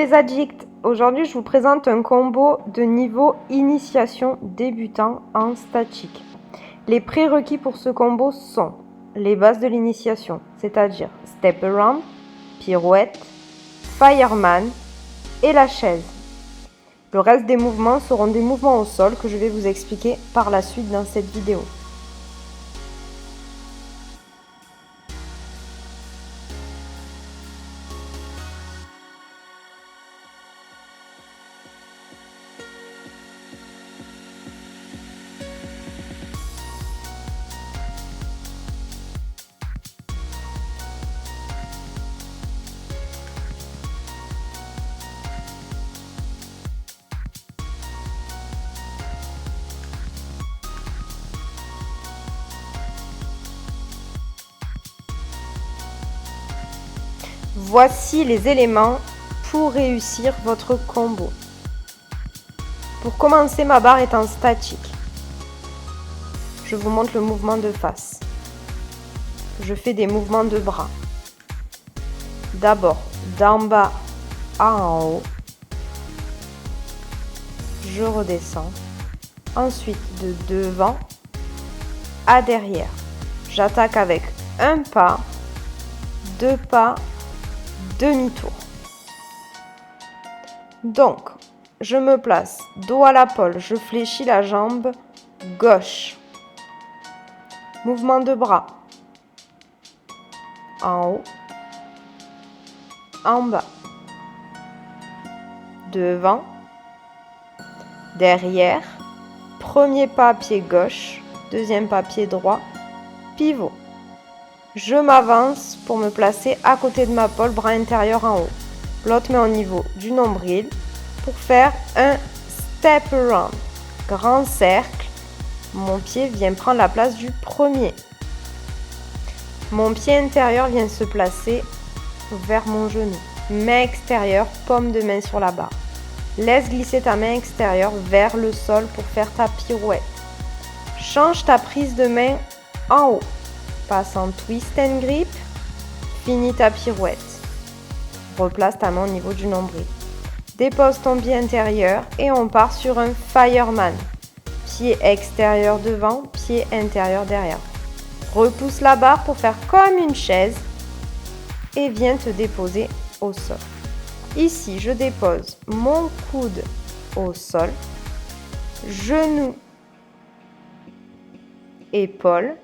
les addicts, aujourd'hui je vous présente un combo de niveau initiation débutant en statique. Les prérequis pour ce combo sont les bases de l'initiation, c'est-à-dire step around, pirouette, fireman et la chaise. Le reste des mouvements seront des mouvements au sol que je vais vous expliquer par la suite dans cette vidéo. Voici les éléments pour réussir votre combo. Pour commencer, ma barre est en statique. Je vous montre le mouvement de face. Je fais des mouvements de bras. D'abord, d'en bas à en haut. Je redescends. Ensuite, de devant à derrière. J'attaque avec un pas, deux pas, demi-tour. Donc, je me place dos à la pole, je fléchis la jambe gauche. Mouvement de bras. En haut, en bas. Devant, derrière. Premier pas pied gauche, deuxième pas pied droit, pivot. Je m'avance pour me placer à côté de ma pole, bras intérieur en haut. L'autre main au niveau du nombril pour faire un step around. Grand cercle. Mon pied vient prendre la place du premier. Mon pied intérieur vient se placer vers mon genou. Main extérieure, paume de main sur la barre. Laisse glisser ta main extérieure vers le sol pour faire ta pirouette. Change ta prise de main en haut. Passe en twist and grip, finis ta pirouette. Replace ta main au niveau du nombril. Dépose ton pied intérieur et on part sur un fireman. Pied extérieur devant, pied intérieur derrière. Repousse la barre pour faire comme une chaise et viens te déposer au sol. Ici, je dépose mon coude au sol, genou, épaule.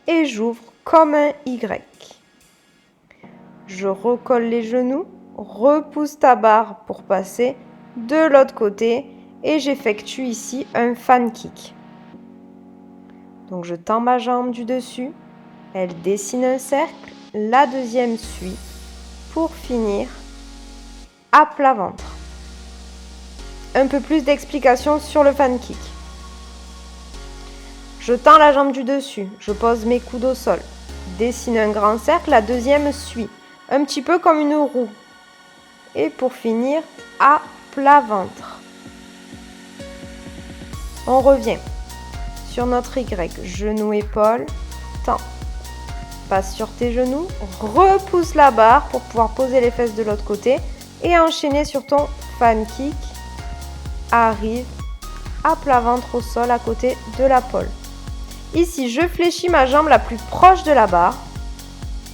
Et j'ouvre comme un Y. Je recolle les genoux, repousse ta barre pour passer de l'autre côté et j'effectue ici un fan kick. Donc je tends ma jambe du dessus, elle dessine un cercle, la deuxième suit pour finir à plat ventre. Un peu plus d'explications sur le fan kick. Je tends la jambe du dessus, je pose mes coudes au sol, dessine un grand cercle, la deuxième suit, un petit peu comme une roue. Et pour finir, à plat ventre. On revient sur notre Y, genou, épaule, tends. Passe sur tes genoux, repousse la barre pour pouvoir poser les fesses de l'autre côté et enchaîner sur ton fan kick. Arrive à plat ventre au sol à côté de la pole. Ici, je fléchis ma jambe la plus proche de la barre.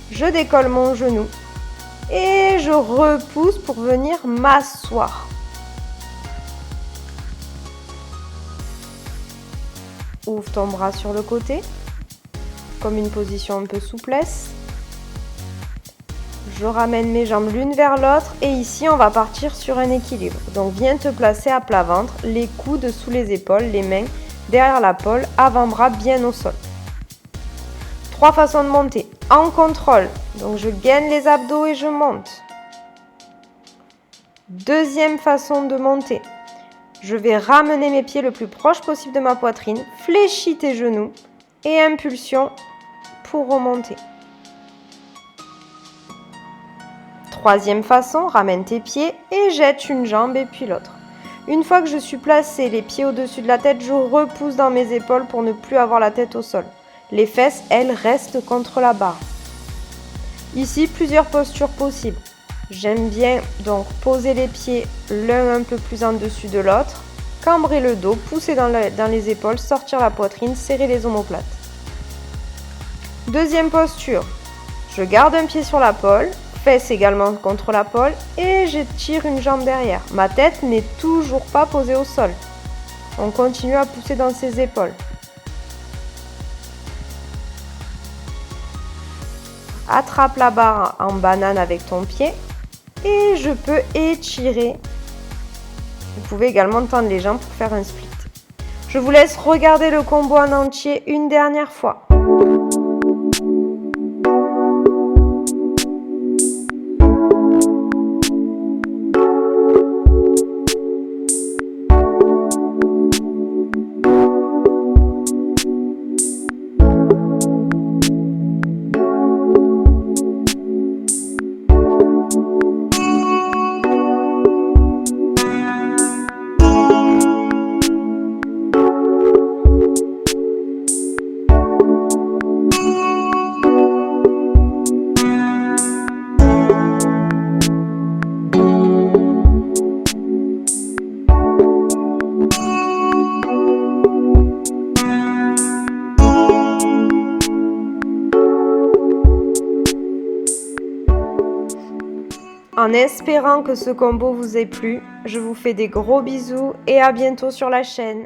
Je décolle mon genou et je repousse pour venir m'asseoir. Ouvre ton bras sur le côté, comme une position un peu souplesse. Je ramène mes jambes l'une vers l'autre et ici, on va partir sur un équilibre. Donc, viens te placer à plat ventre, les coudes sous les épaules, les mains derrière la pole, avant-bras bien au sol. 3 façons de monter. En contrôle, donc je gaine les abdos et je monte. Deuxième façon de monter. Je vais ramener mes pieds le plus proche possible de ma poitrine, fléchis tes genoux et impulsion pour remonter. Troisième façon, ramène tes pieds et jette une jambe et puis l'autre. Une fois que je suis placé les pieds au-dessus de la tête, je repousse dans mes épaules pour ne plus avoir la tête au sol. Les fesses, elles, restent contre la barre. Ici, plusieurs postures possibles. J'aime bien donc poser les pieds l'un un peu plus en dessus de l'autre, cambrer le dos, pousser dans les épaules, sortir la poitrine, serrer les omoplates. Deuxième posture, je garde un pied sur la pôle, fesse également contre la pôle et j'étire une jambe derrière. Ma tête n'est toujours pas posée au sol. On continue à pousser dans ses épaules. Attrape la barre en banane avec ton pied et je peux étirer. Vous pouvez également tendre les jambes pour faire un split. Je vous laisse regarder le combo en entier une dernière fois. En espérant que ce combo vous ait plu, je vous fais des gros bisous et à bientôt sur la chaîne.